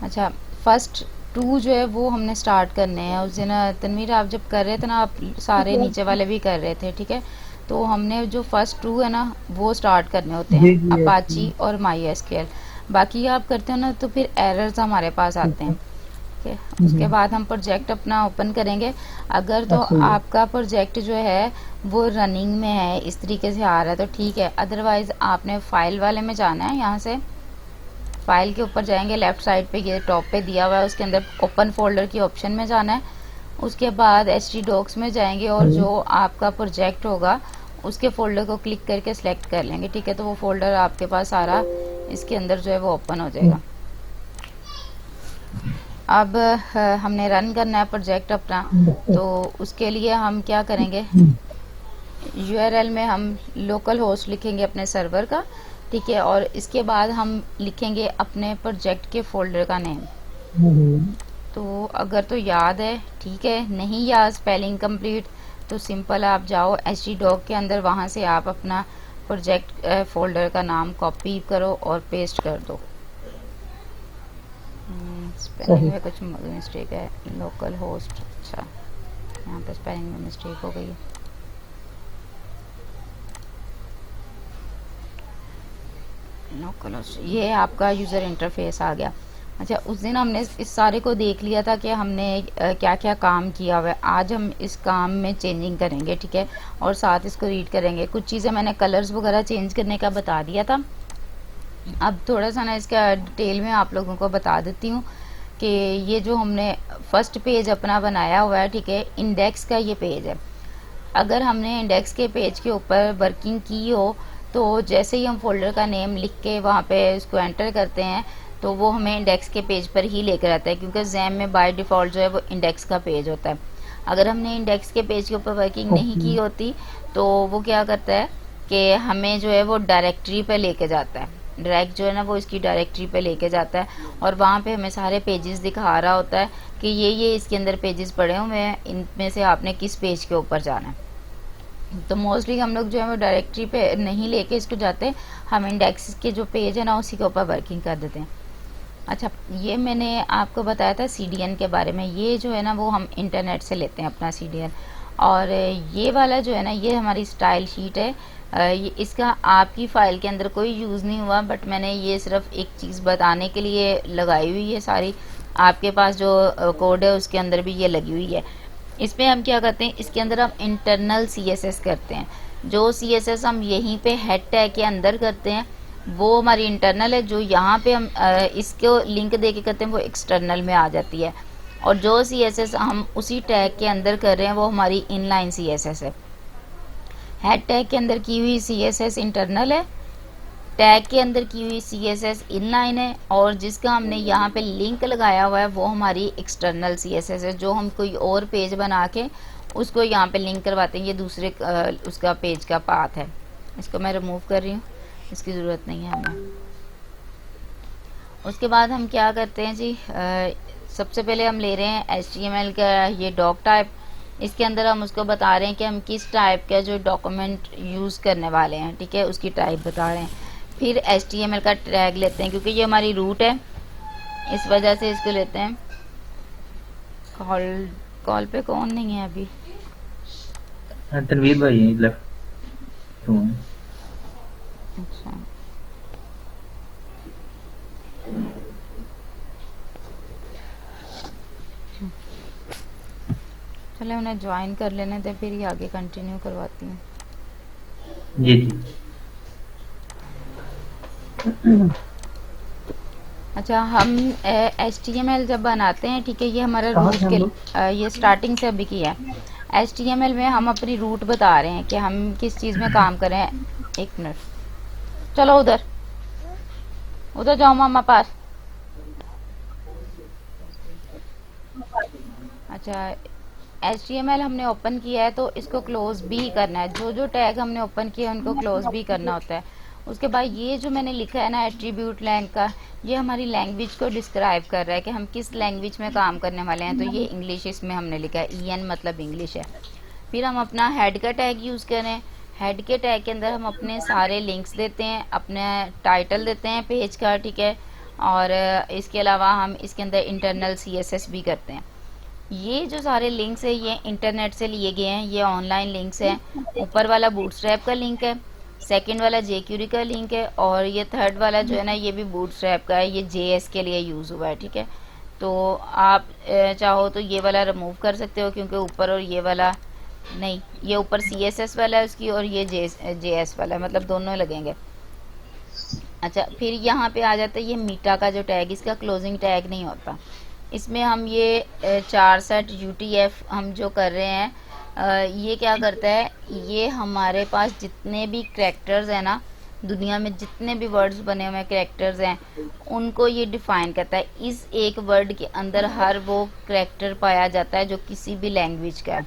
अच्छा, first to जो है वो हमने स्टार्ट करने हैं। उस दिन तनवीर आप जब कर रहे थे ना, आप सारे नीचे वाले भी कर रहे थे, ठीक है। तो हमने जो फर्स्ट टू है ना वो स्टार्ट करने होते हैं, जी जी अपाची एक्चुअली। और माई एसक्यूएल। बाकी आप करते हो ना तो फिर एरर्स हमारे पास आते हैं, अच्छा। ठीक है। उसके बाद हम प्रोजेक्ट अपना ओपन करेंगे। अगर तो सही है। आपका प्रोजेक्ट जो है वो रनिंग में है, इस तरीके से आ रहा है तो ठीक है, अदरवाइज़ आपने फाइल वाले में जाना है। यहाँ से फाइल के ऊपर जाएंगे, लेफ्ट साइड पे ये टॉप पे दिया हुआ है, उसके अंदर ओपन फोल्डर की ऑप्शन में जाना है। उसके बाद एच टी डॉक्स में जाएंगे और हम्म, जो आपका प्रोजेक्ट होगा उसके फोल्डर को क्लिक करके सिलेक्ट कर लेंगे, ठीक है। तो वो फोल्डर आपके पास सारा इसके अंदर जो है वो ओपन हो हम्म, जाएगा। अब हमने रन करना है प्रोजेक्ट अपना। अच्छा, तो उसके लिए हम क्या करेंगे, हम्म, यूआरएल में हम लोकल होस्ट लिखेंगे अपने सर्वर का, ठीक है। और इसके बाद हम लिखेंगे अपने प्रोजेक्ट के फोल्डर का नेम। हम्म, तो अगर तो याद है ठीक है, नहीं याद स्पेलिंग कंप्लीट, तो सिंपल आप जाओ एच डी डॉक के अंदर, वहाँ से आप अपना प्रोजेक्ट फोल्डर का नाम कॉपी करो और पेस्ट कर दो। स्पेलिंग सही। में कुछ मिस्टेक है, लोकल होस्ट, अच्छा यहाँ पे स्पेलिंग में मिस्टेक हो गई है। लोकल होस्ट, ये आपका यूज़र इंटरफेस आ गया। अच्छा, उस दिन हमने इस सारे को देख लिया था कि हमने क्या क्या काम किया हुआ है। आज हम इस काम में चेंजिंग करेंगे, ठीक है, और साथ इसको रीड करेंगे। कुछ चीज़ें मैंने कलर्स वगैरह चेंज करने का बता दिया था। अब थोड़ा सा ना इसका डिटेल में आप लोगों को बता देती हूँ कि ये जो हमने फर्स्ट पेज अपना बनाया हुआ है, ठीक है, इंडेक्स का ये पेज है। अगर हमने इंडेक्स के पेज के ऊपर वर्किंग की हो तो जैसे ही हम फोल्डर का नेम लिख के वहाँ पे उसको एंटर करते हैं तो वो हमें इंडेक्स के पेज पर ही लेकर आता है, क्योंकि जैम में बाय डिफ़ॉल्ट जो है वो इंडेक्स का पेज होता है। अगर हमने इंडेक्स के पेज के ऊपर वर्किंग नहीं ओके। की होती तो वो क्या करता है कि हमें जो है वो डायरेक्टरी पे लेके जाता है, डायरेक्ट जो है ना वो इसकी डायरेक्टरी पे लेके जाता है। और वहाँ पे हमें सारे पेजेस दिखा रहा होता है कि ये इसके अंदर पेजेस पड़े हुए हैं, इनमें से आपने किस पेज के ऊपर जाना है। तो मोस्टली हम लोग जो है वो डायरेक्टरी पे नहीं लेके इसको जाते, हम इंडेक्स के जो पेज है ना उसी के ऊपर वर्किंग कर देते हैं। अच्छा, ये मैंने आपको बताया था सीडीएन के बारे में। ये जो है ना वो हम इंटरनेट से लेते हैं अपना सीडीएन। और ये वाला जो है ना ये हमारी स्टाइल शीट है। ये इसका आपकी फ़ाइल के अंदर कोई यूज़ नहीं हुआ, बट मैंने ये सिर्फ एक चीज़ बताने के लिए लगाई हुई है सारी। आपके पास जो कोड है उसके अंदर भी ये लगी हुई है। इसमें हम क्या करते हैं, इसके अंदर हम इंटरनल सीएसएस करते हैं। जो सीएसएस हम यहीं पे हेड टैग के अंदर करते हैं वो हमारी इंटरनल है। जो यहाँ पे हम इसको लिंक दे के करते हैं वो एक्सटर्नल में आ जाती है। और जो सीएसएस हम उसी टैग के अंदर कर रहे हैं वो हमारी इनलाइन सीएसएस है। हेड टैग के अंदर की हुई सीएसएस इंटरनल है, टैग के अंदर की हुई सीएसएस इनलाइन है, और जिसका हमने यहाँ पे लिंक लगाया हुआ है वो हमारी एक्सटर्नल सीएसएस है। जो हम कोई और पेज बना के उसको यहाँ पे लिंक करवाते हैं, ये दूसरे उसका पेज का पाथ है। इसको मैं रिमूव कर रही हूँ, इसकी ज़रूरत नहीं है हमें। उसके बाद हम क्या करते हैं जी, सबसे पहले हम ले रहे हैं HTML का ये डॉक टाइप। इसके अंदर हम उसको बता रहे हैं कि हम किस टाइप का जो डॉक्यूमेंट यूज़ करने वाले हैं, ठीक है, उसकी टाइप बता रहे हैं। फिर HTML का टैग लेते हैं क्योंकि ये हमारी रूट है, इस वजह से इसको लेते हैं। कॉल कॉल पे कौन नहीं है अभी? हाँ, तनवीर भाई लेफ्ट हुए। अच्छा, चले उन्हें ज्वाइन कर लेने दें, फिर ही आगे कंटिन्यू करवाती हूँ। जी जी। अच्छा, हम HTML जब बनाते हैं, ठीक है, ये हमारा कहाँ थे रूट हम के लोग? ये स्टार्टिंग से अभी किया है। HTML में हम अपनी रूट बता रहे हैं कि हम किस चीज़ में काम कर रहे हैं। एक मिनट, चलो उधर उधर जाओ मामा पास। अच्छा, HTML हमने ओपन किया है तो इसको क्लोज भी करना है। जो जो टैग हमने ओपन किया है उनको क्लोज भी करना होता है। उसके बाद ये जो मैंने लिखा है ना एट्रीब्यूट लैंग का, ये हमारी लैंग्वेज को डिस्क्राइब कर रहा है कि हम किस लैंग्वेज में काम करने वाले हैं। तो ये इंग्लिश इसमें हमने लिखा है, EN मतलब इंग्लिश है। फिर हम अपना हेड का टैग यूज़ करें। हेड के टैग के अंदर हम अपने सारे लिंक्स देते हैं, अपने टाइटल देते हैं पेज का, ठीक है। और इसके अलावा हम इसके अंदर इंटरनल CSS भी करते हैं। ये जो सारे लिंक्स हैं ये इंटरनेट से लिए गए हैं, ये ऑनलाइन लिंक्स हैं। ऊपर वाला बूटस्ट्रैप का लिंक है, सेकंड वाला jQuery का लिंक है, और ये थर्ड वाला जो है ना ये भी बूटस्ट्रैप का है, ये JS के लिए यूज़ हुआ है। ठीक है, तो आप चाहो तो ये वाला रिमूव कर सकते हो, क्योंकि ऊपर और ये वाला नहीं, ये ऊपर CSS वाला है उसकी, और ये JS वाला है, मतलब दोनों लगेंगे। अच्छा, फिर यहाँ पे आ जाता है ये मीटा का जो टैग, इसका क्लोजिंग टैग नहीं होता। इसमें हम ये 4 सेट UTF हम जो कर रहे हैं, ये क्या करता है, ये हमारे पास जितने भी करैक्टर्स हैं ना, दुनिया में जितने भी वर्ड्स बने हुए करैक्टर्स हैं, उनको ये डिफाइन करता है। इस एक वर्ड के अंदर हर वो करैक्टर पाया जाता है जो किसी भी लैंग्वेज का है,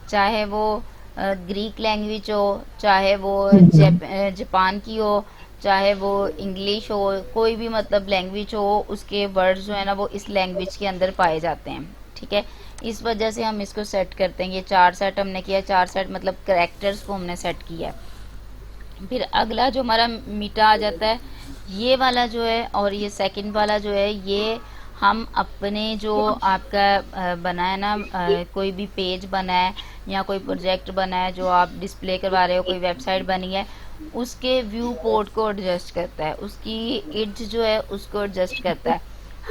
चाहे वो ग्रीक लैंग्वेज हो, चाहे वो जापान की हो, चाहे वो इंग्लिश हो, कोई भी मतलब लैंग्वेज हो, उसके वर्ड्स जो है ना वो इस लैंग्वेज के अंदर पाए जाते हैं। ठीक है, इस वजह से हम इसको सेट करते हैं। ये 4 सेट हमने किया, 4 सेट मतलब करैक्टर्स को हमने सेट किया है। फिर अगला जो हमारा मीटा आ जाता है, ये वाला जो है, और ये सेकंड वाला जो है, ये हम अपने जो आपका बना है ना, कोई भी पेज बना है या कोई प्रोजेक्ट बना है जो आप डिस्प्ले करवा रहे हो, कोई वेबसाइट बनी है, उसके व्यू पोर्ट को एडजस्ट करता है, उसकी एड्ज जो है उसको एडजस्ट करता है,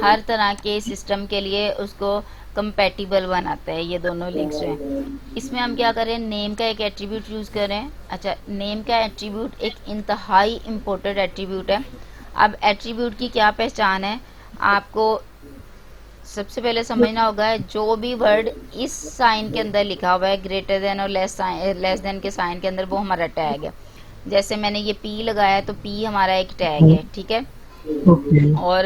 हर तरह के सिस्टम के लिए उसको कंपैटिबल बनाता है। ये दोनों लिंक्स जो हैं, इसमें हम क्या करें, नेम का एक एट्रीब्यूट यूज़ करें। अच्छा, नेम का एट्रीब्यूट एक इंतहाई इम्पोर्टेंट एट्रीब्यूट है। अब एट्रीब्यूट की क्या पहचान है, आपको सबसे पहले समझना होगा, जो भी वर्ड इस साइन के अंदर लिखा हुआ है, ग्रेटर देन और लेस देन के साइन के अंदर, वो हमारा टैग है। जैसे मैंने ये P लगाया है तो P हमारा एक टैग है। ठीक है, और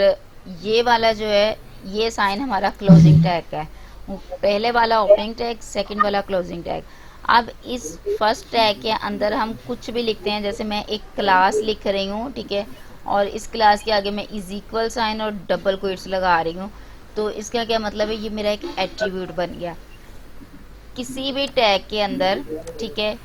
ये वाला जो है, ये साइन हमारा क्लोजिंग टैग का है। पहले वाला ओपनिंग टैग, सेकंड वाला क्लोजिंग टैग। अब इस फर्स्ट टैग के अंदर हम कुछ भी लिखते हैं, जैसे मैं एक क्लास लिख रही हूँ, ठीक है, और इस क्लास के आगे मैं इज इक्वल साइन और डबल क्वोट्स लगा रही हूँ, तो इसका क्या मतलब है, ये मेरा एक एट्रीब्यूट बन गया। किसी भी टैग के अंदर, ठीक है,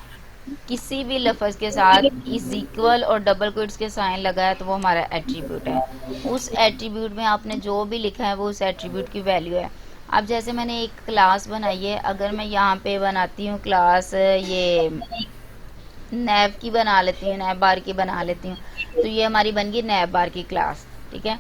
किसी भी लफ्ज़ के साथ इज इक्वल और डबल क्वोट्स के साइन लगाया तो वो हमारा एट्रीब्यूट है। उस एट्रीब्यूट में आपने जो भी लिखा है वो उस एट्रीब्यूट की वैल्यू है। अब जैसे मैंने एक क्लास बनाई है, अगर मैं यहाँ पे बनाती हूँ क्लास, ये नैव की बना लेती हूँ, नैव बार की बना लेती हूँ, तो ये हमारी बन गई नैव बार की क्लास। ठीक है,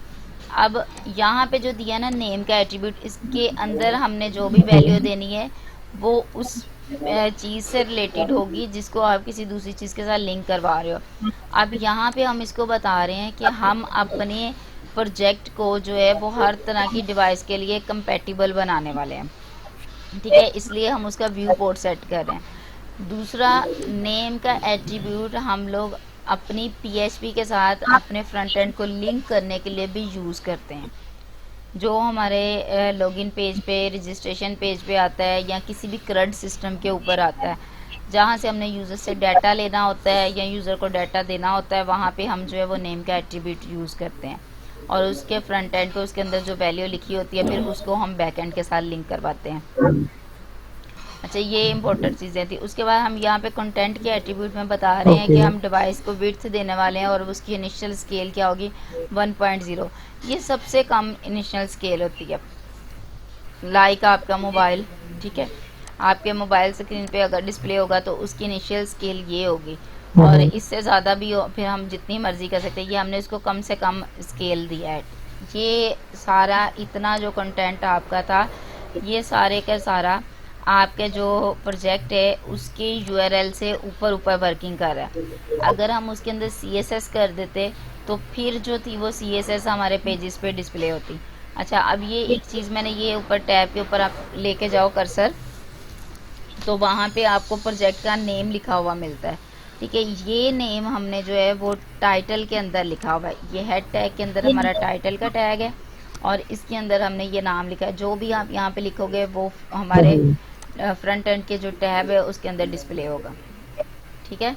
अब यहाँ पे जो दिया ना नेम का एट्रीब्यूट, इसके अंदर हमने जो भी वैल्यू देनी है वो उस चीज़ से रिलेटेड होगी जिसको आप किसी दूसरी चीज़ के साथ लिंक करवा रहे हो। अब यहाँ पे हम इसको बता रहे हैं कि हम अपने प्रोजेक्ट को जो है वो हर तरह की डिवाइस के लिए कंपैटिबल बनाने वाले हैं। ठीक है, इसलिए हम उसका व्यू पोर्ट सेट कर रहे हैं। दूसरा, नेम का एट्रीब्यूट हम लोग अपनी PHP के साथ अपने फ्रंट एंड को लिंक करने के लिए भी यूज़ करते हैं। जो हमारे लॉगिन पेज पे, रजिस्ट्रेशन पेज पे आता है, या किसी भी CRUD सिस्टम के ऊपर आता है, जहाँ से हमने यूज़र से डाटा लेना होता है या यूज़र को डाटा देना होता है, वहाँ पे हम जो है वो नेम का एट्रीब्यूट यूज़ करते हैं, और उसके फ्रंट एंड को, उसके अंदर जो वैल्यू लिखी होती है, फिर उसको हम बैक एंड के साथ लिंक करवाते हैं। अच्छा, ये इंपॉर्टेंट चीज़ें थी। उसके बाद हम यहाँ पे कंटेंट के एट्रीब्यूट में बता रहे हैं कि हम डिवाइस को विड्थ देने वाले हैं, और उसकी इनिशियल स्केल क्या होगी, 1.0। ये सबसे कम इनिशियल स्केल होती है, लाइक आपका मोबाइल, ठीक है, आपके मोबाइल स्क्रीन पे अगर डिस्प्ले होगा तो उसकी इनिशियल स्केल ये होगी, और इससे ज़्यादा भी हो फिर हम जितनी मर्ज़ी कर सकते हैं। ये हमने इसको कम से कम स्केल दिया है। ये सारा इतना जो कंटेंट आपका था, ये सारे का सारा आपके जो प्रोजेक्ट है उसके URL से ऊपर ऊपर वर्किंग कर रहा है। अगर हम उसके अंदर CSS कर देते तो फिर जो थी वो CSS हमारे पेजेस पे डिस्प्ले होती। अच्छा, अब ये एक चीज़ मैंने ये ऊपर टैब के ऊपर आप लेके जाओ कर्सर, तो वहाँ पे आपको प्रोजेक्ट का नेम लिखा हुआ मिलता है। ठीक है, ये नेम हमने जो है वो टाइटल के अंदर लिखा हुआ है। ये हेड टैग के अंदर हमारा टाइटल का टैग है, और इसके अंदर हमने ये नाम लिखा है। जो भी आप यहाँ पे लिखोगे वो हमारे फ्रंट एंड के जो टैब है उसके अंदर डिस्प्ले होगा। ठीक है,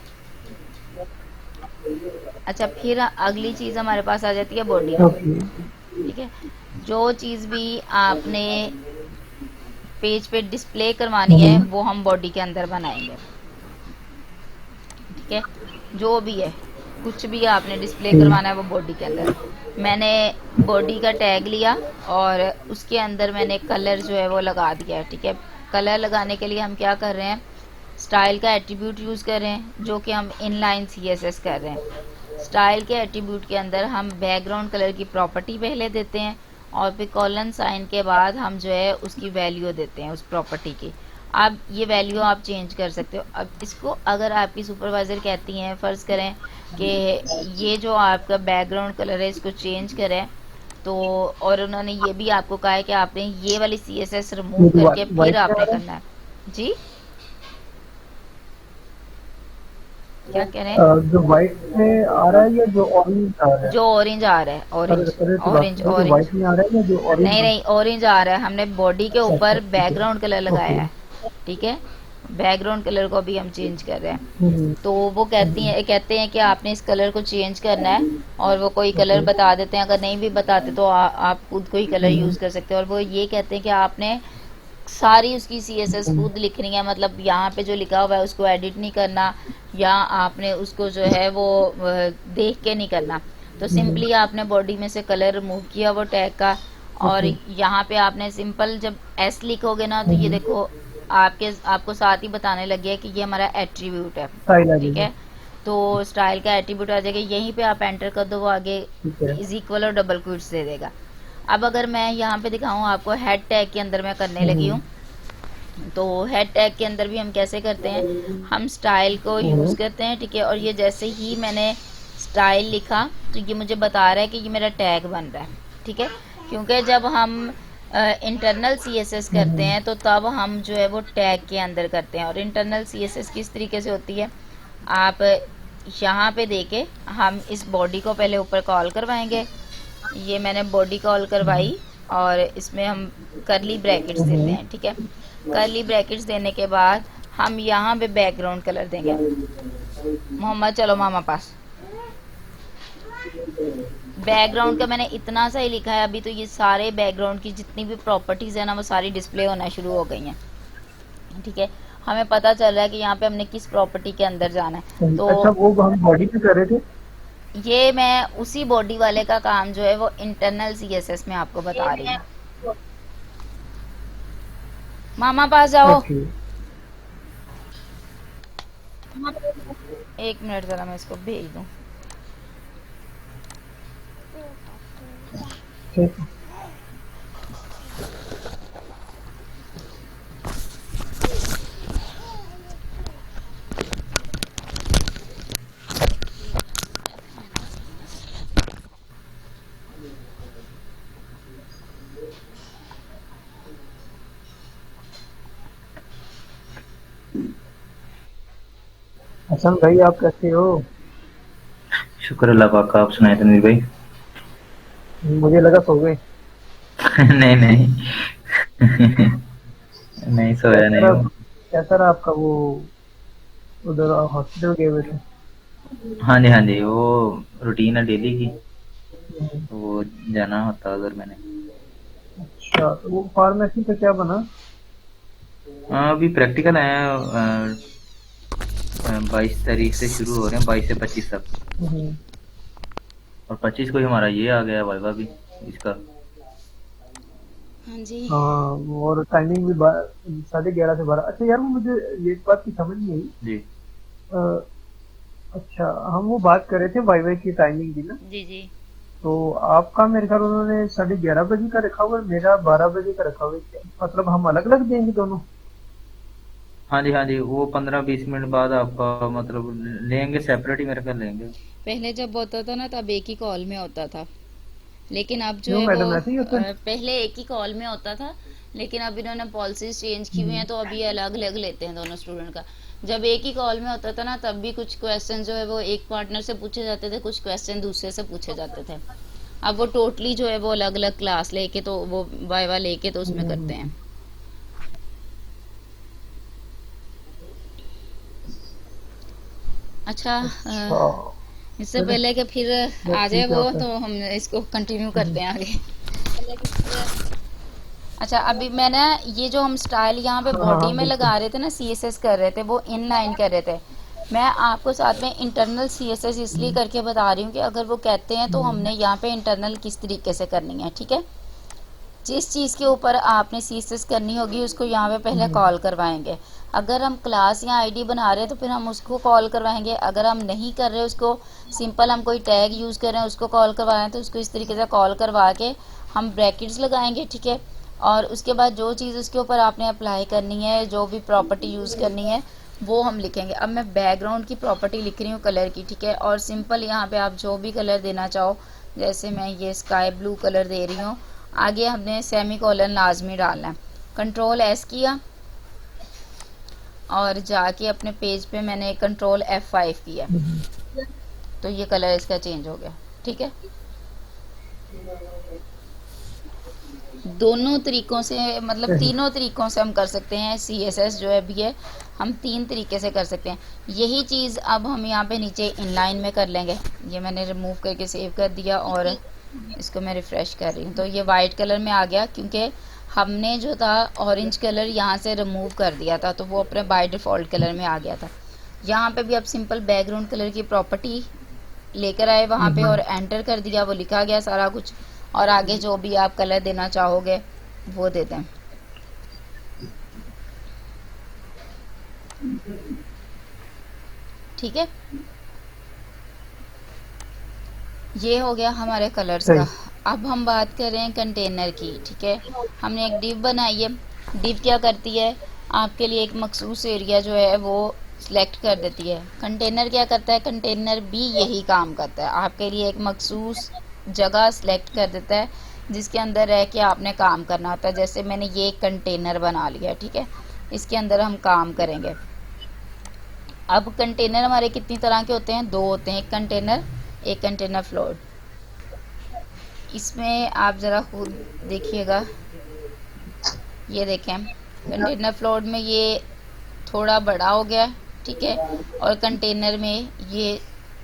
अच्छा, फिर अगली चीज़ हमारे पास आ जाती है बॉडी। ठीक है, जो चीज़ भी आपने पेज पे डिस्प्ले करवानी है वो हम बॉडी के अंदर बनाएंगे। ठीक है, जो भी है, कुछ भी आपने डिस्प्ले करवाना है वो बॉडी के अंदर। मैंने बॉडी का टैग लिया और उसके अंदर मैंने कलर जो है वो लगा दिया है। ठीक है, कलर लगाने के लिए हम क्या कर रहे हैं, स्टाइल का एट्रीब्यूट यूज़ कर रहे हैं, जो कि हम इनलाइन CSS कर रहे हैं। स्टाइल के एट्रीब्यूट के अंदर हम बैकग्राउंड कलर की प्रॉपर्टी पहले देते हैं और फिर कॉलन साइन के बाद हम जो है उसकी वैल्यू देते हैं उस प्रॉपर्टी की। अब ये वैल्यू आप चेंज कर सकते हो। अब इसको अगर आपकी सुपरवाइज़र कहती हैं, फ़र्ज़ करें कि ये जो आपका बैकग्राउंड कलर है इसको चेंज करें, तो और उन्होंने ये भी आपको कहा है कि आपने ये वाली CSS रिमूव करके फिर वाइट में आ आपने रहा है, करना है। जी, क्या कह रहे हैं? जो वाइट में आ रहा है या जो ऑरेंज आ रहा है? जो ऑरेंज आ रहा है, अरे ऑरेंज अरे तो बात ऑरेंज करो, जो ऑरेंज। वाइट में आ रहा है या जो ऑरेंज नहीं में? नहीं, ऑरेंज आ रहा है। हमने बॉडी के अच्छा अच्छा, ऊपर ठीक है, बैकग्राउंड कलर ओके। लगाया है। ठीक है, बैकग्राउंड कलर को भी हम चेंज कर रहे हैं। हम्म, तो वो कहते हैं कि आपने इस कलर को चेंज करना है, और वो कोई कलर ओके। बता देते हैं। अगर नहीं भी बताते तो आप खुद कोई कलर हम्म, यूज़ कर सकते हो। और वो ये कहते हैं कि आपने सारी उसकी CSS हम्म, खुद लिखनी है, मतलब यहाँ पे जो लिखा हुआ है उसको एडिट नहीं करना, या आपने उसको जो है वो देख के नहीं करना। तो हम्म, सिंपली आपने बॉडी में से कलर रिमूव किया वो टैग का, और ओके। यहाँ पे आपने सिंपल जब S लिखोगे ना, तो ये हम्म, देखो आपको साथ ही बताने लग गया कि ये हमारा एट्रीब्यूट है। स्टाइल आ ठीक जाएगा। है, तो स्टाइल का एट्रीब्यूट आ जाएगा, यहीं पे आप एंटर कर दो, वो आगे ठीक है। इज इक्वल और डबल क्विट्स दे देगा। अब अगर मैं यहाँ पे दिखाऊँ आपको, हेड टैग के अंदर मैं करने लगी हम्म, हूँ। तो हेड टैग के अंदर भी हम कैसे करते हैं, हम स्टाइल को यूज़ करते हैं। ठीक है, और ये जैसे ही मैंने स्टाइल लिखा तो ये मुझे बता रहा है कि ये मेरा टैग बन रहा है। ठीक है, क्योंकि जब हम इंटरनल CSS करते हम्म, हैं तो तब हम जो है वो टैग के अंदर करते हैं। और इंटरनल CSS किस तरीके से होती है, आप यहाँ पे देखे, हम इस बॉडी को पहले ऊपर कॉल करवाएंगे। ये मैंने बॉडी कॉल करवाई और इसमें हम करली ब्रैकेट्स देते हम्म, हैं। ठीक है, करली ब्रैकेट्स देने के बाद हम यहाँ पे बैकग्राउंड कलर देंगे। मोहम्मद चलो मामा पास। बैकग्राउंड का मैंने इतना सा ही लिखा है अभी, तो ये सारे बैकग्राउंड की जितनी भी प्रॉपर्टीज़ है ना, वो सारी डिस्प्ले होना शुरू हो गई हैं। ठीक है, हमें पता चल रहा है कि यहाँ पे हमने किस प्रॉपर्टी के अंदर जाना है। तो अच्छा, वो हम बॉडी पे कर रहे थे। ये मैं उसी बॉडी वाले का काम जो है वो इंटरनल CSS में आपको बता रही हूँ। मामा पास जाओ। ओके। 1 मिनट ज़रा मैं इसको भेज दूँ। ठीक है। हसन भाई, आप कैसे हो? शुक्र अल्लाह पाक का। आप सुनाए तनवीर भाई? मुझे लगा सो गए। नहीं नहीं। नहीं सोया कैसा नहीं रहा, हूँ। कैसा रहा आपका वो, उधर हॉस्पिटल गए हुए थे? हाँ जी, वो रूटीन है डेली की, तो वो जाना होता है उधर मैंने। अच्छा, तो वो फार्मेसी का क्या बना? अभी प्रैक्टिकल है, 22 तारीख से शुरू हो रहे हैं, 22 से 25 तक। हम्म, और 25 को ही हमारा ये आ गया वाइवा भी इसका। हाँ जी। हाँ, और टाइमिंग भी 11:30 से 12। अच्छा यार, वो मुझे एक बात की समझ नहीं आई। जी अ, अच्छा, हम वो बात कर रहे थे वाईवाई की टाइमिंग की ना, जी जी। तो आपका मेरे ख्याल उन्होंने 11:30 बजे का रखा हुआ है, मेरा 12 बजे का रखा हुआ है। मतलब हम अलग अलग देंगे दोनों? हाँ जी, वो 15-20 मिनट बाद आपका मतलब लेंगे, सेपरेट ही मेरे ख्याल लेंगे। पहले जब होता था ना तब एक ही कॉल में होता था, लेकिन अब जो क्यों है वो मैडम, ऐसे ही होता है? पहले एक ही कॉल में होता था, लेकिन अब इन्होंने पॉलिसीज चेंज की हुई हैं, तो अभी अलग अलग लेते हैं दोनों स्टूडेंट का। जब एक ही कॉल में होता था ना, तब भी कुछ क्वेश्चन जो है वो एक पार्टनर से पूछे जाते थे, कुछ क्वेश्चन दूसरे से पूछे जाते थे। अब वो टोटली जो है वो अलग अलग क्लास लेके, तो वो वाइवा लेके तो उसमें करते हैं। अच्छा, अच्छा, इससे चलो, पहले कि फिर बस आ जाए ठीक है, वो, ओके। तो हम इसको कंटिन्यू करते हैं आगे। अच्छा, अभी मैंने ये जो हम स्टाइल यहाँ पे हाँ हाँ बॉडी हाँ, में बिल्कुल। लगा रहे थे ना, CSS कर रहे थे, वो इन लाइन कर रहे थे। मैं आपको साथ में इंटरनल CSS इसलिए करके बता रही हूँ कि अगर वो कहते हैं तो हमने यहाँ पे इंटरनल किस तरीके से करनी है, ठीक है। जिस चीज़ के ऊपर आपने CSS करनी होगी उसको यहाँ पे पहले कॉल करवाएंगे। अगर हम क्लास या आईडी बना रहे हैं तो फिर हम उसको कॉल करवाएंगे। अगर हम नहीं कर रहे उसको, सिंपल हम कोई टैग यूज़ कर रहे हैं उसको कॉल करवा रहे हैं, तो उसको इस तरीके से कॉल करवा के हम ब्रैकेट्स लगाएंगे, ठीक है। और उसके बाद जो चीज़ उसके ऊपर आपने अप्लाई करनी है, जो भी प्रॉपर्टी यूज़ करनी है वो हम लिखेंगे। अब मैं बैकग्राउंड की प्रॉपर्टी लिख रही हूँ कलर की, ठीक है। और सिंपल यहाँ पे आप जो भी कलर देना चाहो, जैसे मैं ये स्काई ब्लू कलर दे रही हूँ। आगे हमने सेमी कॉलन लाजमी डालना है। Ctrl+S किया और जाके अपने पेज पे मैंने Ctrl+F5 किया, तो ये कलर इसका चेंज हो गया, ठीक है। दोनों तरीकों से, मतलब तीनों तरीकों से हम कर सकते हैं CSS जो है भी है, हम 3 तरीके से कर सकते हैं। यही चीज़ अब हम यहाँ पे नीचे इनलाइन में कर लेंगे। ये मैंने रिमूव करके सेव कर दिया और इसको मैं रिफ़्रेश कर रही हूँ, तो ये वाइट कलर में आ गया क्योंकि हमने जो था ऑरेंज कलर यहाँ से रिमूव कर दिया था, तो वो अपने बाय डिफ़ॉल्ट कलर में आ गया था। यहाँ पे भी अब सिंपल बैकग्राउंड कलर की प्रॉपर्टी लेकर आए वहाँ पे और एंटर कर दिया, वो लिखा गया सारा कुछ। और आगे जो भी आप कलर देना चाहोगे वो दे दें, ठीक है। ये हो गया हमारे कलर्स का। अब हम बात कर रहे हैं कंटेनर की, ठीक है। हमने एक डिव बनाई है। डिव क्या करती है, आपके लिए एक मखसूस एरिया जो है वो सिलेक्ट कर देती है। कंटेनर क्या करता है, कंटेनर भी यही काम करता है, आपके लिए एक मखसूस जगह सिलेक्ट कर देता है जिसके अंदर रह के आपने काम करना होता है। जैसे मैंने ये कंटेनर बना लिया, ठीक है, इसके अंदर हम काम करेंगे। अब कंटेनर हमारे कितनी तरह के होते हैं, 2 होते हैं, एक कंटेनर फ्लोट। इसमें आप ज़रा खुद देखिएगा, ये देखें कंटेनर फ्लोट में ये थोड़ा बड़ा हो गया, ठीक है, और कंटेनर में ये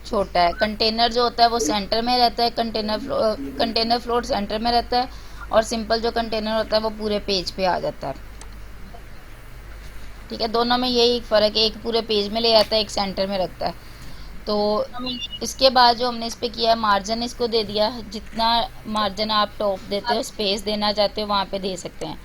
छोटा है। कंटेनर जो होता है वो सेंटर में रहता है, कंटेनर फ्लोट सेंटर में रहता है, और सिंपल जो कंटेनर होता है वो पूरे पेज पे आ जाता है, ठीक है। दोनों में यही फ़र्क है, एक पूरे पेज में ले आता है, एक सेंटर में रखता है। तो इसके बाद जो हमने इस पर किया है, मार्जिन इसको दे दिया। जितना मार्जिन आप टॉप देते हो, स्पेस देना चाहते हो वहाँ पे दे सकते हैं।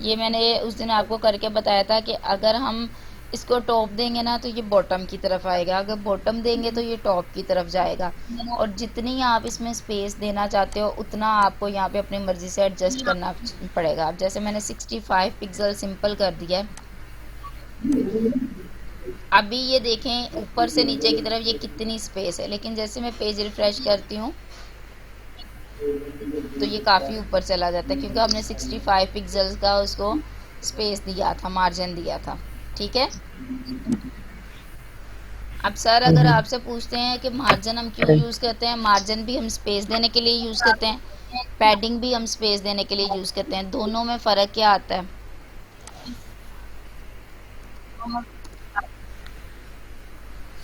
ये मैंने उस दिन आपको करके बताया था कि अगर हम इसको टॉप देंगे ना तो ये बॉटम की तरफ आएगा, अगर बॉटम देंगे तो ये टॉप की तरफ जाएगा। और जितनी आप इसमें स्पेस देना चाहते हो उतना आपको यहाँ पे अपनी मर्ज़ी से एडजस्ट करना पड़ेगा। अब जैसे मैंने 65 पिक्सल सिंपल कर दिया है। अभी ये देखें ऊपर से नीचे की तरफ ये कितनी स्पेस है, लेकिन जैसे मैं पेज रिफ्रेश करती हूँ तो ये काफ़ी ऊपर चला जाता है क्योंकि हमने 65 पिक्सल्स का उसको स्पेस दिया था, मार्जिन दिया था, ठीक है। अब सर अगर आपसे पूछते हैं कि मार्जिन हम क्यों यूज़ करते हैं, मार्जिन भी हम स्पेस देने के लिए यूज़ करते हैं, पैडिंग भी हम स्पेस देने के लिए यूज़ करते हैं। दोनों में फ़र्क क्या आता है,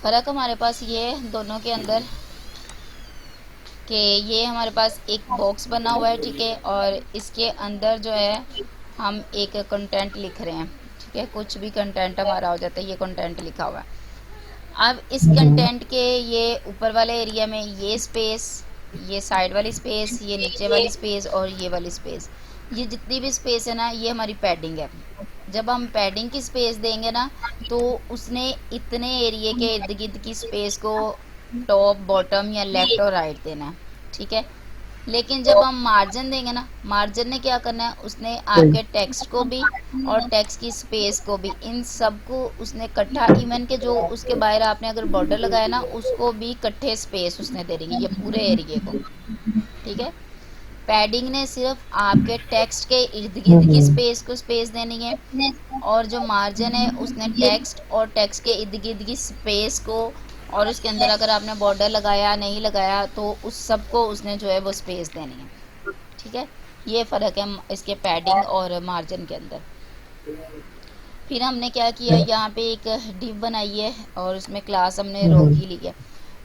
फ़र्क हमारे पास ये है दोनों के अंदर कि ये हमारे पास एक बॉक्स बना हुआ है, ठीक है, और इसके अंदर जो है हम एक कंटेंट लिख रहे हैं, ठीक है, कुछ भी कंटेंट हमारा हो जाता है, ये कंटेंट लिखा हुआ है। अब इस कंटेंट के ये ऊपर वाले एरिया में ये स्पेस, ये साइड वाली स्पेस, ये नीचे वाली स्पेस और ये वाली स्पेस, ये जितनी भी स्पेस है ना ये हमारी पैडिंग है। जब हम पैडिंग की स्पेस देंगे ना तो उसने इतने एरिया के इर्द गिर्द की स्पेस को टॉप, बॉटम या लेफ़्ट और राइट देना है, ठीक है। लेकिन जब हम मार्जिन देंगे ना, मार्जिन ने क्या करना है, उसने आपके टेक्स्ट को भी और टेक्स्ट की स्पेस को भी, इन सब को उसने इकट्ठा, इवन के जो उसके बाहर आपने अगर बॉर्डर लगाया ना उसको भी इकट्ठे स्पेस उसने दे देंगे, ये पूरे एरिए को, ठीक है। पैडिंग ने सिर्फ आपके टेक्स्ट के इर्द गिर्द की स्पेस को स्पेस देनी है, और जो मार्जिन है उसने टेक्स्ट और टेक्स्ट के इर्द गिर्द की स्पेस को, और उसके अंदर अगर आपने बॉर्डर लगाया नहीं लगाया तो उस सब को उसने जो है वो स्पेस देनी है, ठीक है। ये फ़र्क है इसके पैडिंग और मार्जिन के अंदर। फिर हमने क्या किया, यहाँ पे एक डिव बनाई है और उसमें क्लास हमने रो की ली है।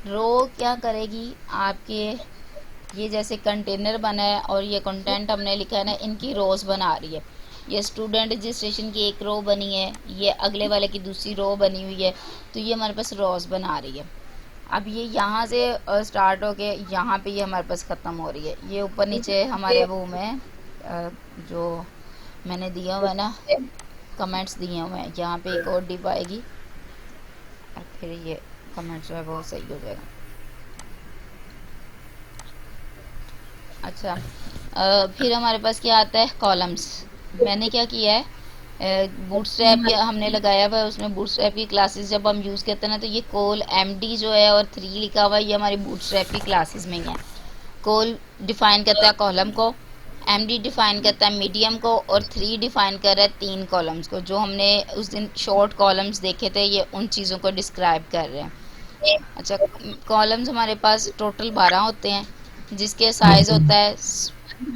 रो क्या करेगी, आपके ये जैसे कंटेनर बना है और ये कंटेंट हमने लिखा है ना, इनकी रोज़ बना रही है। ये स्टूडेंट रजिस्ट्रेशन की एक रो बनी है, ये अगले वाले की दूसरी रो बनी हुई है, तो ये हमारे पास रोज बना रही है। अब ये यहाँ से स्टार्ट होके यहाँ पे ये हमारे पास ख़त्म हो रही है। ये ऊपर नीचे हमारे वो में जो मैंने दिया हुआ है ना, कमेंट्स दिए हुए हैं, यहाँ पे एक और डिप आएगी और फिर ये कमेंट जो है वो सही हो जाएगा। अच्छा, फिर हमारे पास क्या आता है, कॉलम्स। मैंने क्या किया है, बूटस्ट्रैप हमने लगाया हुआ है, उसमें बूटस्ट्रैप की क्लासेस जब हम यूज़ करते हैं ना, तो ये कोल MD जो है और 3 लिखा हुआ है, ये हमारी बूटस्ट्रैप की क्लासेस में ही है। कोल डिफाइन करता है कॉलम को, MD डिफाइन करता है मीडियम को, और 3 डिफाइन कर रहा है 3 कॉलम्स को। जो हमने उस दिन शॉर्ट कॉलम्स देखे थे, ये उन चीज़ों को डिस्क्राइब कर रहे हैं। अच्छा, कॉलम्स हमारे पास टोटल 12 होते हैं, जिसके साइज़ होता है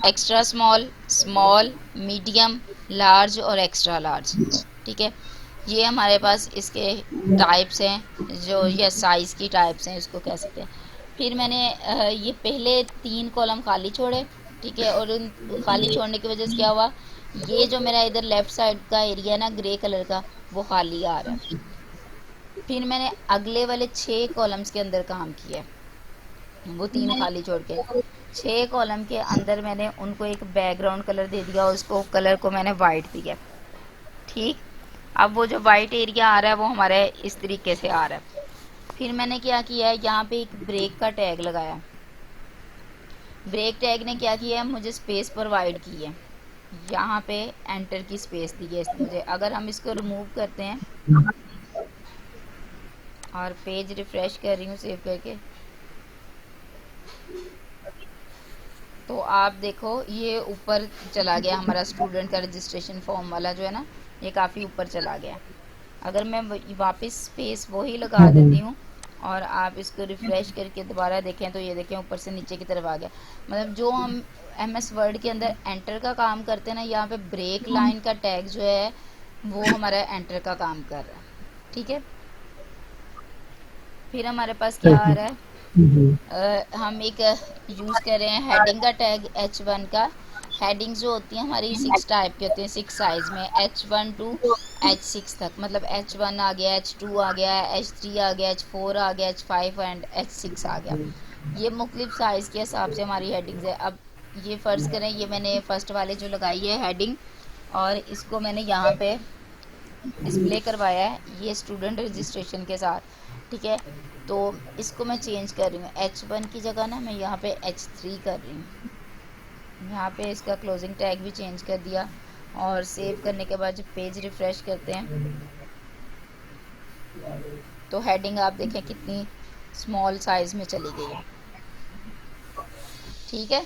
extra small, small, medium, large और एक्स्ट्रा लार्ज। ठीक है, ये हमारे पास इसके टाइप्स हैं, जो ये साइज़ की टाइप्स हैं, इसको कह सकते हैं। फिर मैंने ये पहले 3 कॉलम खाली छोड़े, ठीक है, और उन खाली छोड़ने की वजह से क्या हुआ, ये जो मेरा इधर लेफ़्ट साइड का एरिया ना ग्रे कलर का, वो खाली आ रहा है। फिर मैंने अगले वाले 6 कॉलम्स के अंदर काम किया, वो 3 खाली छोड़ के 6 कॉलम के अंदर मैंने उनको एक बैकग्राउंड कलर दे दिया, उसको कलर को मैंने वाइट दिया। ठीक, अब वो जो वाइट एरिया आ रहा है वो हमारे इस तरीके से आ रहा है। फिर मैंने क्या किया है, यहाँ पे एक ब्रेक का टैग लगाया। ब्रेक टैग ने क्या किया है, मुझे स्पेस प्रोवाइड की है, यहाँ पे एंटर की स्पेस दी है इसने मुझे। अगर हम इसको रिमूव करते हैं और पेज रिफ्रेश कर रही हूँ सेव करके, तो आप देखो ये ऊपर चला गया हमारा स्टूडेंट का रजिस्ट्रेशन फॉर्म वाला जो है ना, ये काफ़ी ऊपर चला गया। अगर मैं वापस स्पेस वही लगा देती हूँ और आप इसको रिफ़्रेश करके दोबारा देखें, तो ये देखें ऊपर से नीचे की तरफ आ गया। मतलब जो हम MS वर्ड के अंदर एंटर का काम करते हैं ना, यहाँ पे ब्रेक लाइन का टैग जो है वो हमारा एंटर का काम कर रहा है। ठीक है, फिर हमारे पास क्या आ रहा है, हम एक यूज़ कर रहे हैं हेडिंग का टैग H1 का। हेडिंग्स जो होती हैं हमारी 6 टाइप की होती हैं, 6 साइज़ में, H1 to H6 तक। मतलब H1 आ गया, H2 आ गया, H3 आ गया, H4 आ गया, H5 एंड H6 आ गया। ये मुख्तलिफ साइज़ के हिसाब से हमारी हेडिंग्स है। अब ये फ़र्ज़ करें, ये मैंने फ़र्स्ट वाले जो लगाई है हेडिंग, और इसको मैंने यहाँ पे डिस्प्ले करवाया है ये स्टूडेंट रजिस्ट्रेशन के साथ। ठीक है, तो इसको मैं चेंज कर रही हूँ, H1 की जगह ना मैं यहाँ पे H3 कर रही हूँ। यहाँ पे इसका क्लोजिंग टैग भी चेंज कर दिया, और सेव करने के बाद जब पेज रिफ़्रेश करते हैं तो हेडिंग आप देखें कितनी स्मॉल साइज़ में चली गई है। ठीक है,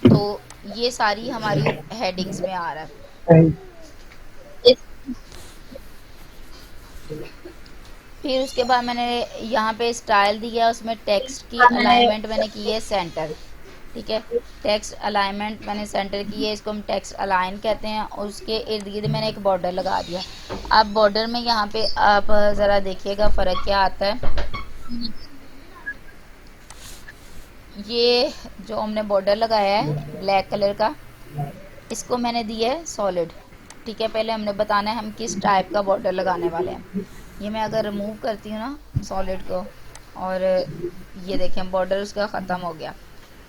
तो ये सारी हमारी हेडिंग्स में आ रहा है। फिर उसके बाद मैंने यहाँ पे स्टाइल दिया, उसमें टेक्स्ट की अलाइनमेंट मैंने की है सेंटर। ठीक है, टेक्स्ट अलाइनमेंट मैंने सेंटर की है, इसको हम टेक्स्ट अलाइन कहते हैं। और उसके इर्द गिर्द मैंने एक बॉर्डर लगा दिया। अब बॉर्डर में यहाँ पे आप ज़रा देखिएगा फ़र्क क्या आता है। ये जो हमने बॉर्डर लगाया है ब्लैक कलर का, इसको मैंने दिया है सॉलिड। ठीक है, पहले हमने बताना है हम किस टाइप का बॉर्डर लगाने वाले हैं। ये मैं अगर रिमूव करती हूँ ना सॉलिड को, और ये देखें बॉर्डर उसका ख़त्म हो गया।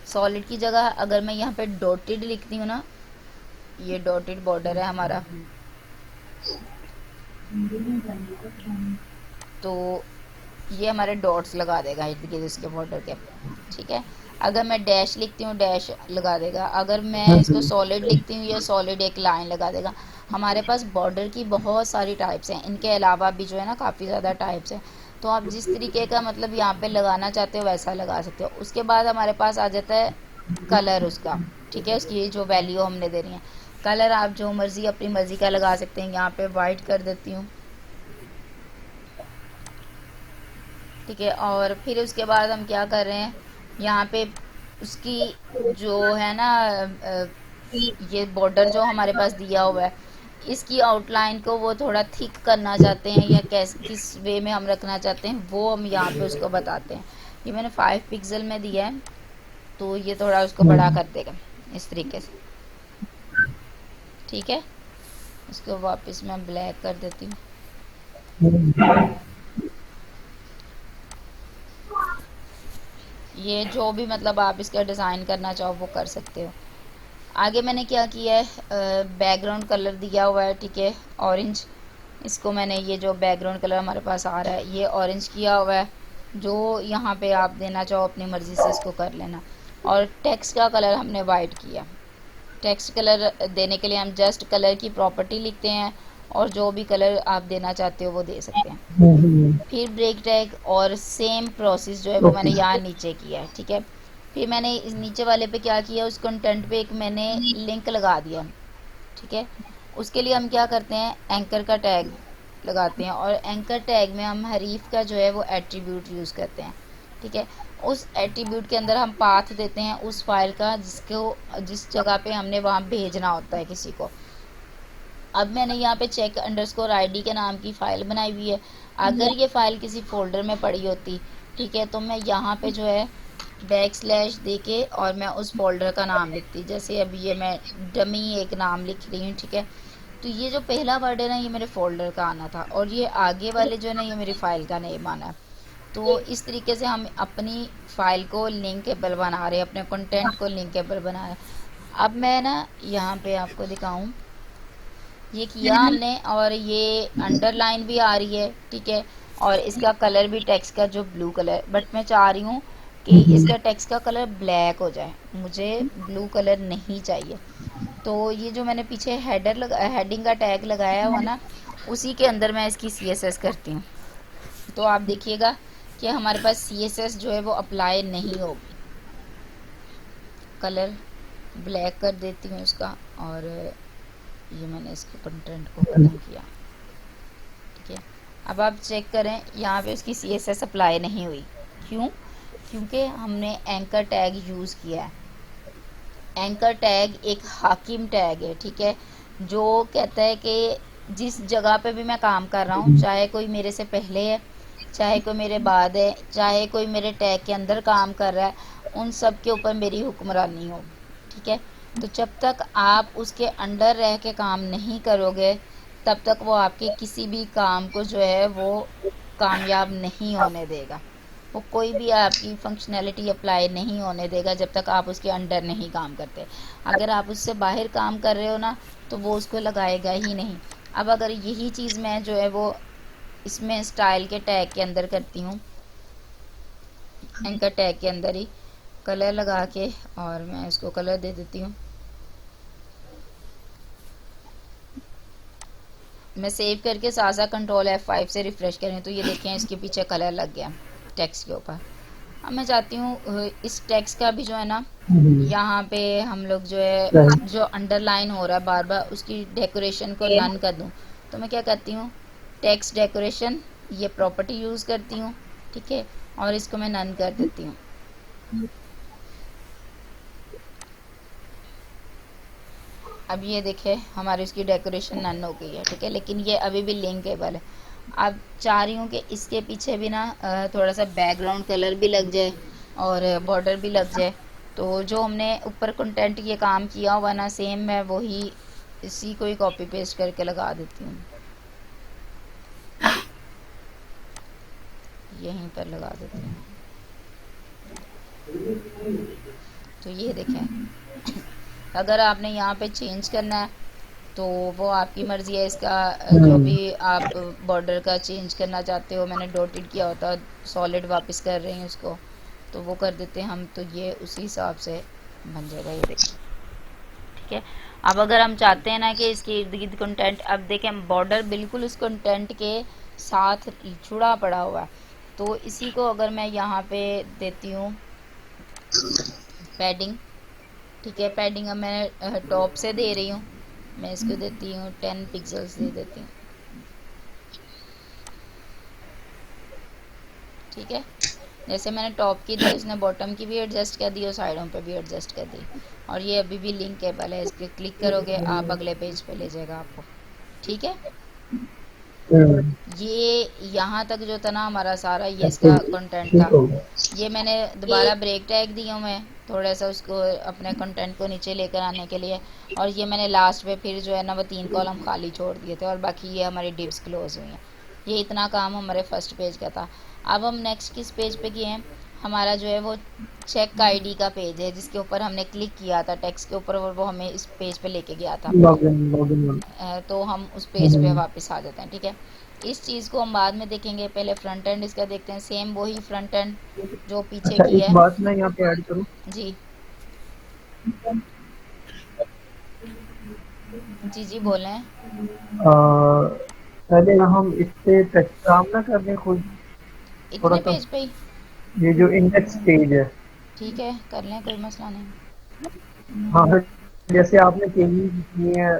सॉलिड की जगह अगर मैं यहाँ पे डॉटेड लिखती हूँ ना, ये डॉटेड बॉर्डर है हमारा, तो ये हमारे डॉट्स लगा देगा इर्द गिर्द इसके बॉर्डर के। ठीक है, अगर मैं डैश लिखती हूँ डैश लगा देगा। अगर मैं इसको सॉलिड लिखती हूँ, ये सॉलिड एक लाइन लगा देगा। हमारे पास बॉर्डर की बहुत सारी टाइप्स हैं, इनके अलावा भी जो है ना काफ़ी ज़्यादा टाइप्स हैं। तो आप जिस तरीके का मतलब यहाँ पे लगाना चाहते हो वैसा लगा सकते हो। उसके बाद हमारे पास आ जाता है कलर उसका। ठीक है, उसकी जो वैल्यू हमने देनी है, कलर आप जो मर्ज़ी अपनी मर्ज़ी का लगा सकते हैं। यहाँ पे वाइट कर देती हूँ। ठीक है, और फिर उसके बाद हम क्या कर रहे हैं, यहाँ पे उसकी जो है ना ये बॉर्डर जो हमारे पास दिया हुआ है, इसकी आउटलाइन को वो थोड़ा थिक करना चाहते हैं या किस वे में हम रखना चाहते हैं, वो हम यहाँ पे उसको बताते हैं। ये मैंने 5 पिक्सल में दिया है, तो ये थोड़ा उसको बड़ा कर देगा इस तरीके से। ठीक है, इसको वापस मैं ब्लैक कर देती हूँ। ये जो भी मतलब आप इसका डिज़ाइन करना चाहो वो कर सकते हो। आगे मैंने क्या किया है, बैकग्राउंड कलर दिया हुआ है, ठीक है, ऑरेंज। इसको मैंने, ये जो बैकग्राउंड कलर हमारे पास आ रहा है ये ऑरेंज किया हुआ है। जो यहाँ पे आप देना चाहो अपनी मर्ज़ी से इसको कर लेना। और टेक्स्ट का कलर हमने वाइट किया। टेक्स्ट कलर देने के लिए हम जस्ट कलर की प्रॉपर्टी लिखते हैं और जो भी कलर आप देना चाहते हो वो दे सकते हैं। फिर ब्रेक टैग और सेम प्रोसेस जो है वो मैंने यहाँ नीचे किया है, ठीक है। फिर मैंने इस नीचे वाले पे क्या किया, उस कंटेंट पे एक मैंने लिंक लगा दिया, ठीक है। उसके लिए हम क्या करते हैं, एंकर का टैग लगाते हैं और एंकर टैग में हम हरीफ का जो है वो एट्रीब्यूट यूज़ करते हैं, ठीक है। उस एट्रीब्यूट के अंदर हम पाथ देते हैं उस फाइल का जिस जगह पे हमने वहाँ भेजना होता है किसी को। अब मैंने यहाँ पे चेक अंडरस्कोर आईडी के नाम की फ़ाइल बनाई हुई है। अगर ये फ़ाइल किसी फोल्डर में पड़ी होती, ठीक है, तो मैं यहाँ पे जो है बैकस्लैश दे के और मैं उस फोल्डर का नाम लिखती। जैसे अभी ये मैं डमी एक नाम लिख रही हूँ, ठीक है। तो ये जो पहला वर्ड है ना ये मेरे फोल्डर का आना था और ये आगे वाले जो है ना ये मेरी फ़ाइल का नेम आना है। तो इस तरीके से हम अपनी फ़ाइल को लिंकेबल बना रहे हैं, अपने कंटेंट को लिंकेबल बना रहे हैं। अब मैं ना यहाँ पे आपको दिखाऊँ, ये किया हमने और ये अंडरलाइन भी आ रही है, ठीक है। और इसका कलर भी टेक्स्ट का जो ब्लू कलर, बट मैं चाह रही हूँ कि इसका टेक्स्ट का कलर ब्लैक हो जाए, मुझे ब्लू कलर नहीं चाहिए। तो ये जो मैंने पीछे हेडिंग का टैग लगाया हुआ ना, उसी के अंदर मैं इसकी CSS करती हूँ। तो आप देखिएगा कि हमारे पास CSS जो है वो अप्लाई नहीं होगी। कलर ब्लैक कर देती हूँ इसका और ये मैंने इसके कंटेंट को खत्म किया, ठीक है। अब आप चेक करें यहाँ पे उसकी CSS अप्लाई नहीं हुई। क्यों? क्योंकि हमने एंकर टैग यूज़ किया है। एंकर टैग एक हाकिम टैग है, ठीक है, जो कहता है कि जिस जगह पे भी मैं काम कर रहा हूँ, चाहे कोई मेरे से पहले है, चाहे कोई मेरे बाद है, चाहे कोई मेरे टैग के अंदर काम कर रहा है, उन सब के ऊपर मेरी हुक्मरानी हो, ठीक है। तो जब तक आप उसके अंडर रह के काम नहीं करोगे तब तक वो आपके किसी भी काम को जो है वो कामयाब नहीं होने देगा। वो कोई भी आपकी फंक्शनैलिटी अप्लाई नहीं होने देगा जब तक आप उसके अंडर नहीं काम करते। अगर आप उससे बाहर काम कर रहे हो ना तो वो उसको लगाएगा ही नहीं। अब अगर यही चीज़ मैं जो है वो इसमें स्टाइल के टैग के अंदर करती हूँ, एंकर टैग के अंदर ही कलर लगा के और मैं इसको कलर दे देती हूँ। मैं सेव करके साथ साथ कंट्रोल F5 से रिफ़्रेश करें तो ये देखें इसके पीछे कलर लग गया टेक्स्ट के ऊपर। अब मैं चाहती हूँ इस टेक्स्ट का भी जो है ना यहाँ पे हम लोग जो है जो अंडरलाइन हो रहा है बार बार उसकी डेकोरेशन को नन कर दूँ। तो मैं क्या करती हूँ, टेक्स्ट डेकोरेशन ये प्रॉपर्टी यूज़ करती हूँ, ठीक है, और इसको मैं नन कर देती हूँ। अब ये देखे हमारी इसकी डेकोरेशन नन हो गई है, ठीक है, लेकिन ये अभी भी लिंकेबल है। अब चाह रही हूँ कि इसके पीछे भी ना थोड़ा सा बैकग्राउंड कलर भी लग जाए और बॉर्डर भी लग जाए। तो जो हमने ऊपर कंटेंट ये काम किया हुआ ना सेम मैं वही इसी को ही कॉपी पेस्ट करके लगा देती हूँ, यहीं पर लगा देती हूँ। तो ये देखें अगर आपने यहाँ पे चेंज करना है तो वो आपकी मर्ज़ी है। इसका जो भी आप बॉर्डर का चेंज करना चाहते हो, मैंने डॉटेड किया होता सॉलिड वापस कर रही हूँ इसको, तो वो कर देते हैं हम, तो ये उसी हिसाब से बन जाएगा। ये देखिए, ठीक है। अब अगर हम चाहते हैं ना कि इसके इर्द गिर्द कंटेंट, अब देखें बॉर्डर बिल्कुल उस कंटेंट के साथ जुड़ा पड़ा हुआ है, तो इसी को अगर मैं यहाँ पे देती हूँ पैडिंग, ठीक है, पैडिंग अब मैं टॉप से दे रही हूँ, मैं इसको देती हूँ 10 पिक्सल्स दे देती हूँ, ठीक है। जैसे मैंने टॉप की दी उसने बॉटम की भी एडजस्ट कर दी और साइडों पे भी एडजस्ट कर दी। और ये अभी भी लिंकेबल है, इस पर क्लिक करोगे आप अगले पेज पे ले जाएगा आपको, ठीक है। ये यहाँ तक जो था ना हमारा सारा ये इसका कंटेंट था। ये मैंने दोबारा ब्रेक टैग दिया हुए हैं थोड़ा सा उसको अपने कंटेंट को नीचे लेकर आने के लिए। और ये मैंने लास्ट में फिर जो है ना वो 3 कॉलम खाली छोड़ दिए थे, और बाकी ये हमारी डिव्स क्लोज हुई हैं। ये इतना काम हमारे फर्स्ट पेज का था। अब हम नेक्स्ट किस पेज पे किए हैं, हमारा जो है वो चेक आईडी का पेज है, जिसके ऊपर हमने क्लिक किया था टेक्स्ट के ऊपर, और वो हमें इस पेज पे लेके गया था। लॉगिन। तो हम उस पेज पे वापस आ जाते हैं, ठीक है। इस चीज़ को हम बाद में देखेंगे, पहले फ्रंट एंड इसका देखते हैं। सेम वही फ्रंट एंड जो पीछे अच्छा, की एक है। बात मैं यहाँ पे ऐड करूँ। जी जी जी बोलें। पहले हम इस पे काम ना कर दें खुद, थोड़ा इतने सा। पेज पे ही? ये जो इंडेक्स पेज है, ठीक है, कर लें, कोई मसला नहीं। हाँ, जैसे आपने चेंजिंग की है